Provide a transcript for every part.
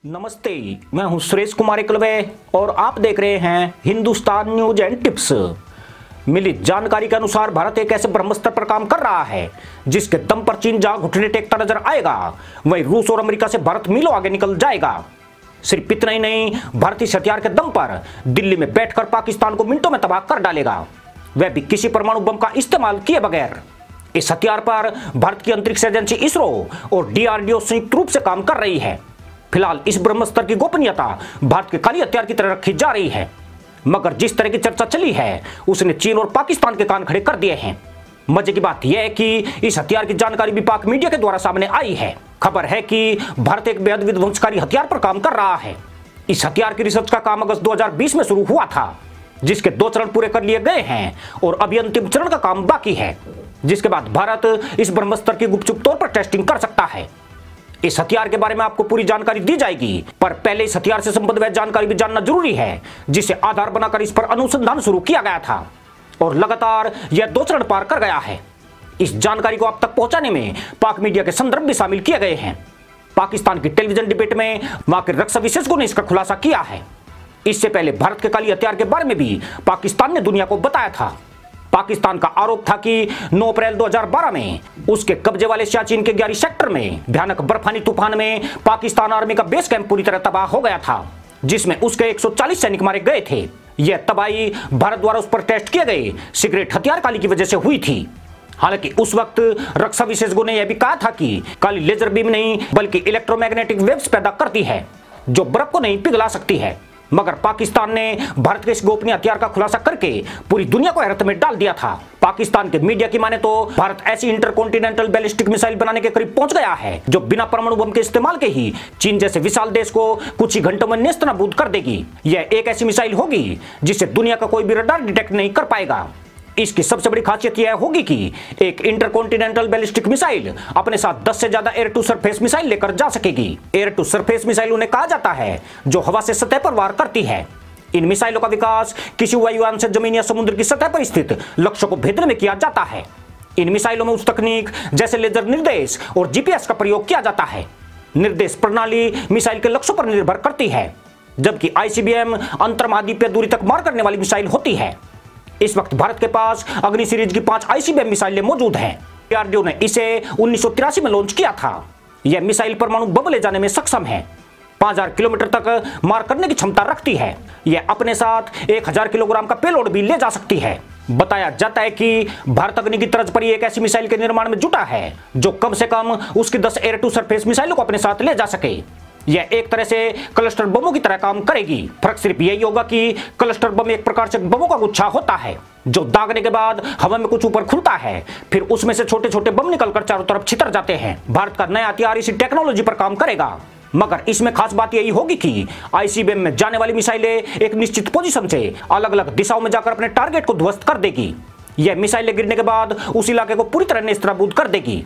नमस्ते, मैं हूं सुरेश कुमार एकलवे और आप देख रहे हैं हिंदुस्तान न्यूज एंड टिप्स। मिली जानकारी के अनुसार भारत एक ऐसे ब्रह्मास्त्र पर काम कर रहा है जिसके दम पर चीन जहां घुटने टेकता नजर आएगा, वहीं रूस और अमेरिका से भारत मीलों आगे निकल जाएगा। सिर्फ इतना ही नहीं, भारत इस हथियार के दम पर दिल्ली में बैठकर पाकिस्तान को मिनटों में तबाह कर डालेगा, वह भी किसी परमाणु बम का इस्तेमाल किए बगैर। इस हथियार पर भारत की अंतरिक्ष एजेंसी इसरो और DRDO संयुक्त रूप से काम कर रही है। फिलहाल इस ब्रह्मास्त्र की गोपनीयता भारत के काली हथियार की तरह रखी जा रही है, मगर जिस तरह की चर्चा चली है उसने चीन और पाकिस्तान के कान खड़े कर दिए हैं। मजे की बात यह है कि इस हथियार की जानकारी भी पाक मीडिया के द्वारा सामने आई है। खबर है कि भारत एक बेहद विध्वंसकारी हथियार पर काम कर रहा है। इस हथियार की रिसर्च का काम अगस्त 2020 में शुरू हुआ था, जिसके 2 चरण पूरे कर लिए गए हैं और अभी अंतिम चरण का काम बाकी है, जिसके बाद भारत इस ब्रह्मास्त्र की गुपचुप तौर पर टेस्टिंग कर सकता है। इस हथियार के बारे में आपको पूरी जानकारी दी जाएगी, पर पहले इस हथियार से संबंधित वह जानकारी भी जानना जरूरी है जिसे आधार बनाकर इस पर अनुसंधान शुरू किया गया था और लगातार यह 2 चरण पार कर गया है। इस जानकारी को आप तक पहुंचाने में पाक मीडिया के संदर्भ भी शामिल किए गए हैं। पाकिस्तान की टेलीविजन डिबेट में वहां के रक्षा विशेषज्ञों ने इसका खुलासा किया है। इससे पहले भारत के काली हथियार के बारे में भी पाकिस्तान ने दुनिया को बताया था। पाकिस्तान का आरोप था कि 9 अप्रैल 2012 में उसके कब्जे वाले सियाचिन के 11 सेक्टर में भयानक बर्फानी तूफान में पाकिस्तान आर्मी का बेस कैंप पूरी तरह तबाह हो गया था, जिसमें उसके 140 सैनिक मारे गए थे। यह तबाही भारत द्वारा उस पर टेस्ट किए गए सिगरेट हथियार काली की वजह से हुई थी। हालांकि उस वक्त रक्षा विशेषज्ञों ने यह भी कहा था कि काली लेजर बीम नहीं बल्कि इलेक्ट्रोमैग्नेटिक वेव्स पैदा करती है जो बर्फ को नहीं पिघला सकती है। मगर पाकिस्तान ने भारत के इस गोपनीय हथियार का खुलासा करके पूरी दुनिया को हैरत में डाल दिया था। पाकिस्तान के मीडिया की माने तो भारत ऐसी इंटरकॉन्टिनेंटल बैलिस्टिक मिसाइल बनाने के करीब पहुंच गया है जो बिना परमाणु बम के इस्तेमाल के ही चीन जैसे विशाल देश को कुछ ही घंटों में नेस्तनाबूद कर देगी। यह एक ऐसी मिसाइल होगी जिसे दुनिया का कोई भी रडार डिटेक्ट नहीं कर पाएगा। इसकी सबसे बड़ी खासियत यह होगी कि एक इंटरकॉन्टिनेंटल बैलिस्टिक मिसाइल अपने साथ 10 से ज्यादा एयर टू सरफेस मिसाइल लेकर जा सकेगी। एयर टू सरफेस मिसाइल उन्हें कहा जाता है जो हवा से सतह पर वार करती है। इन मिसाइलों का विकास किसी वायुयान से जमीन या समुद्र की सतह पर स्थित लक्ष्य को भेदने में किया जाता है। इन मिसाइलों में उस तकनीक जैसे लेजर निर्देश और GPS का प्रयोग किया जाता है। निर्देश प्रणाली मिसाइल के लक्ष्यों पर निर्भर करती है, जबकि ICBM अंतर्महाद्वीपीय दूरी तक मार करने वाली मिसाइल होती है। इस वक्त भारत के पास अग्नि सीरीज की 5 ICBM मिसाइलें मौजूद हैं। DRDO ने इसे 1983 में लॉन्च किया था। यह मिसाइल परमाणु बम ले जाने में सक्षम है, 5000 किलोमीटर तक मार करने की क्षमता रखती है। यह अपने साथ 1000 किलोग्राम का पेलोड भी ले जा सकती है। बताया जाता है कि भारत अग्नि की तर्ज पर एक ऐसी मिसाइल के निर्माण में जुटा है जो कम से कम उसकी 10 एयर टू सरफेस मिसाइलों को अपने साथ ले जा सके। यह एक तरह से क्लस्टर बमों की तरह काम करेगी। फर्क सिर्फ यही होगा कि क्लस्टर बम एक प्रकार से बमों का गुच्छा होता है जो दागने के बाद हवा में कुछ ऊपर खुलता है, फिर उसमें से छोटे छोटे बम निकलकर चारों तरफ छितर जाते हैं। भारत का नया हथियार इसी टेक्नोलॉजी पर काम करेगा, मगर इसमें खास बात यही होगी कि ICBM में जाने वाली मिसाइलें एक निश्चित पोजीशन से अलग अलग दिशाओं में जाकर अपने टारगेट को ध्वस्त कर देगी। यह मिसाइलें गिरने के बाद उस इलाके को पूरी तरह नेस्तनाबूद कर देगी।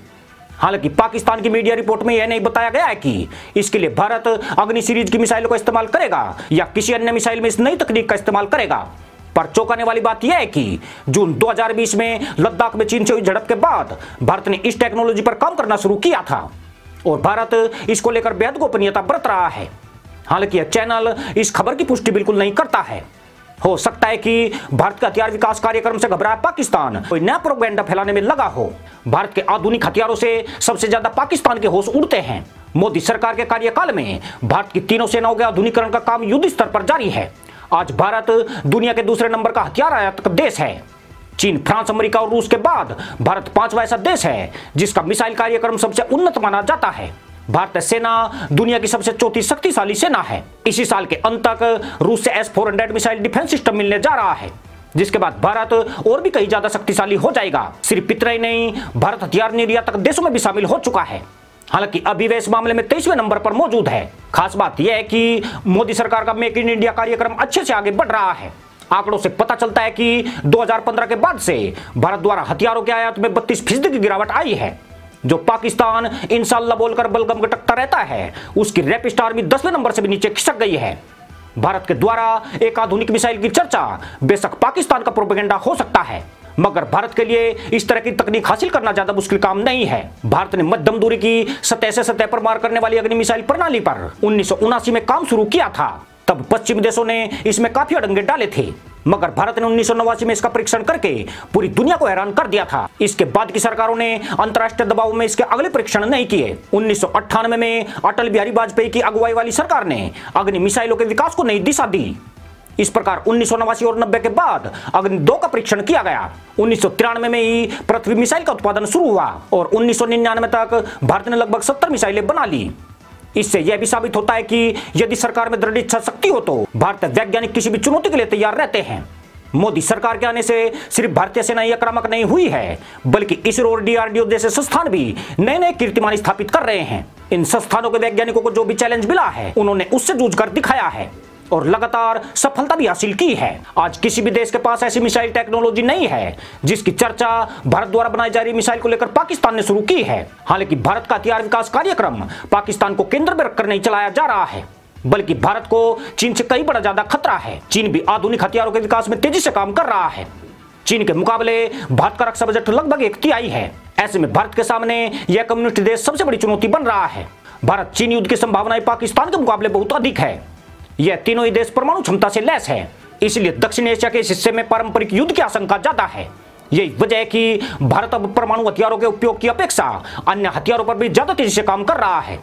हालांकि पाकिस्तान की मीडिया रिपोर्ट में यह नहीं बताया गया है कि इसके लिए भारत अग्नि सीरीज की मिसाइलों का इस्तेमाल करेगा या किसी अन्य मिसाइल में इस नई तकनीक का इस्तेमाल करेगा। पर चौंकाने वाली बात यह है कि जून 2020 में लद्दाख में चीन से हुई झड़प के बाद भारत ने इस टेक्नोलॉजी पर काम करना शुरू किया था और भारत इसको लेकर बेहद गोपनीयता बरत रहा है। हालांकि यह चैनल इस खबर की पुष्टि बिल्कुल नहीं करता है। हो सकता है कि भारत के हथियार विकास कार्यक्रम से घबराया पाकिस्तान कोई नया प्रोपेगेंडा फैलाने में लगा हो। भारत के आधुनिक हथियारों से सबसे ज्यादा पाकिस्तान के होश उड़ते हैं। मोदी सरकार के कार्यकाल में भारत की तीनों सेनाओं के आधुनिकीकरण का काम युद्ध स्तर पर जारी है। आज भारत दुनिया के दूसरे नंबर का हथियार आयातक देश है। चीन, फ्रांस, अमेरिका और रूस के बाद भारत 5वां ऐसा देश है जिसका मिसाइल कार्यक्रम सबसे उन्नत माना जाता है। भारतीय सेना दुनिया की सबसे चौथी शक्तिशाली सेना है। इसी साल के अंत तक रूस से S-400 मिसाइल डिफेंस सिस्टम मिलने जा रहा है, जिसके बाद भारत और भी कहीं ज्यादा शक्तिशाली हो जाएगा। सिर्फ इतना ही नहीं, भारत हथियार निर्यातक देशों में भी शामिल हो चुका है। हालांकि अभी वह इस मामले में 23वें नंबर पर मौजूद है। खास बात यह है कि मोदी सरकार का मेक इन इंडिया कार्यक्रम अच्छे से आगे बढ़ रहा है। आंकड़ों से पता चलता है कि 2015 के बाद से भारत द्वारा हथियारों के आयात में 32% की गिरावट आई है। जो पाकिस्तान इंशाल्लाह बोलकर बलगम गटकता रहता है, उसकी रैपिड आर्मी 10वें नंबर से भी नीचे खिसक गई है। भारत के द्वारा एक आधुनिक मिसाइल की चर्चा बेशक पाकिस्तान का प्रोपेगेंडा हो सकता है, मगर भारत के लिए इस तरह की तकनीक हासिल करना ज्यादा मुश्किल काम नहीं है। भारत ने मध्यम दूरी की सतह से सतह पर मार करने वाली अग्नि मिसाइल प्रणाली पर 1979 में काम शुरू किया था। तब पश्चिमी देशों ने इसमें काफी अड़ंगे डाले थे, मगर भारत ने 1989 में इसका परीक्षण करके पूरी दुनिया को हैरान कर दिया था। इसके बाद की सरकारों ने अंतर्राष्ट्रीय दबाव में इसके अगले परीक्षण नहीं किए। 1998 में अटल बिहारी वाजपेयी की अगुवाई वाली सरकार ने अग्नि मिसाइलों के विकास को नई दिशा दी। इस प्रकार 1989 और 90 के बाद अग्नि 2 का परीक्षण किया गया। 1993 में ही पृथ्वी मिसाइल का उत्पादन शुरू हुआ और 1999 तक भारत ने लगभग 70 मिसाइलें बना ली। इससे यह भी साबित होता है कि यदि सरकार में दृढ़ इच्छा शक्ति हो तो भारतीय वैज्ञानिक किसी भी चुनौती के लिए तैयार रहते हैं। मोदी सरकार के आने से सिर्फ भारतीय सेना ही आक्रामक नहीं हुई है, बल्कि इसरो और DRDO जैसे संस्थान भी नए नए कीर्तिमान स्थापित कर रहे हैं। इन संस्थानों के वैज्ञानिकों को जो भी चैलेंज मिला है उन्होंने उससे जूझकर दिखाया है और लगातार सफलता भी हासिल की है। आज किसी भी देश के पास ऐसी मिसाइल टेक्नोलॉजी नहीं है जिसकी चर्चा भारत द्वारा बनाई जा रही मिसाइल को लेकर पाकिस्तान ने शुरू की है। हालांकि भारत का हथियार विकास कार्यक्रम पाकिस्तान को केंद्र में रखकर नहीं चलाया जा रहा है, बल्कि भारत को चीन से कई बड़ा ज्यादा खतरा है। चीन भी आधुनिक हथियारों के विकास में तेजी से काम कर रहा है। चीन के मुकाबले भारत का रक्षा बजट लगभग 1/3 है। ऐसे में भारत के सामने यह कम्युनिस्ट देश सबसे बड़ी चुनौती बन रहा है। भारत चीन युद्ध की संभावनाएं पाकिस्तान के मुकाबले बहुत अधिक है। यह तीनों ही देश परमाणु क्षमता से लैस है, इसलिए दक्षिण एशिया के इस हिस्से में पारंपरिक युद्ध की आशंका ज्यादा है। यही वजह है कि भारत अब परमाणु हथियारों के उपयोग की अपेक्षा अन्य हथियारों पर भी ज्यादा तेजी से काम कर रहा है।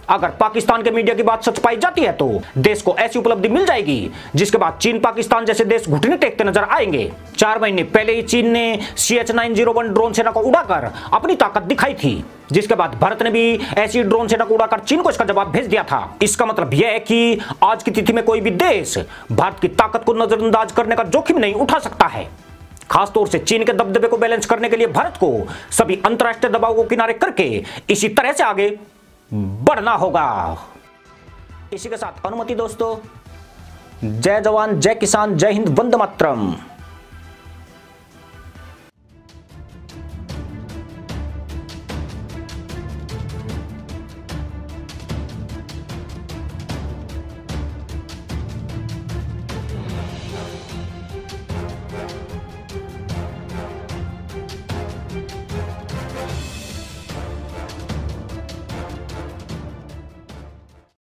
अगर पाकिस्तान के मीडिया की बात सच पाई जाती है तो देश को ऐसी उपलब्धि मिल जाएगी जिसके बाद चीन पाकिस्तान जैसे देश घुटने टेकते नजर आएंगे। 4 महीने पहले ही चीन ने CH-901 ड्रोन सेना को उड़ाकर अपनी ताकत दिखाई थी, जिसके बाद भारत ने भी ऐसी ड्रोन सेना को उड़ाकर चीन को इसका जवाब भेज दिया था। इसका मतलब यह है कि आज की तिथि में कोई भी देश भारत की ताकत को नजरअंदाज करने का जोखिम नहीं उठा सकता है। खासतौर से चीन के दबदबे को बैलेंस करने के लिए भारत को सभी अंतर्राष्ट्रीय दबाव को किनारे करके इसी तरह से आगे बढ़ना होगा। इसी के साथ अनुमति दोस्तों। जय जवान, जय किसान, जय हिंद, वंदे मातरम।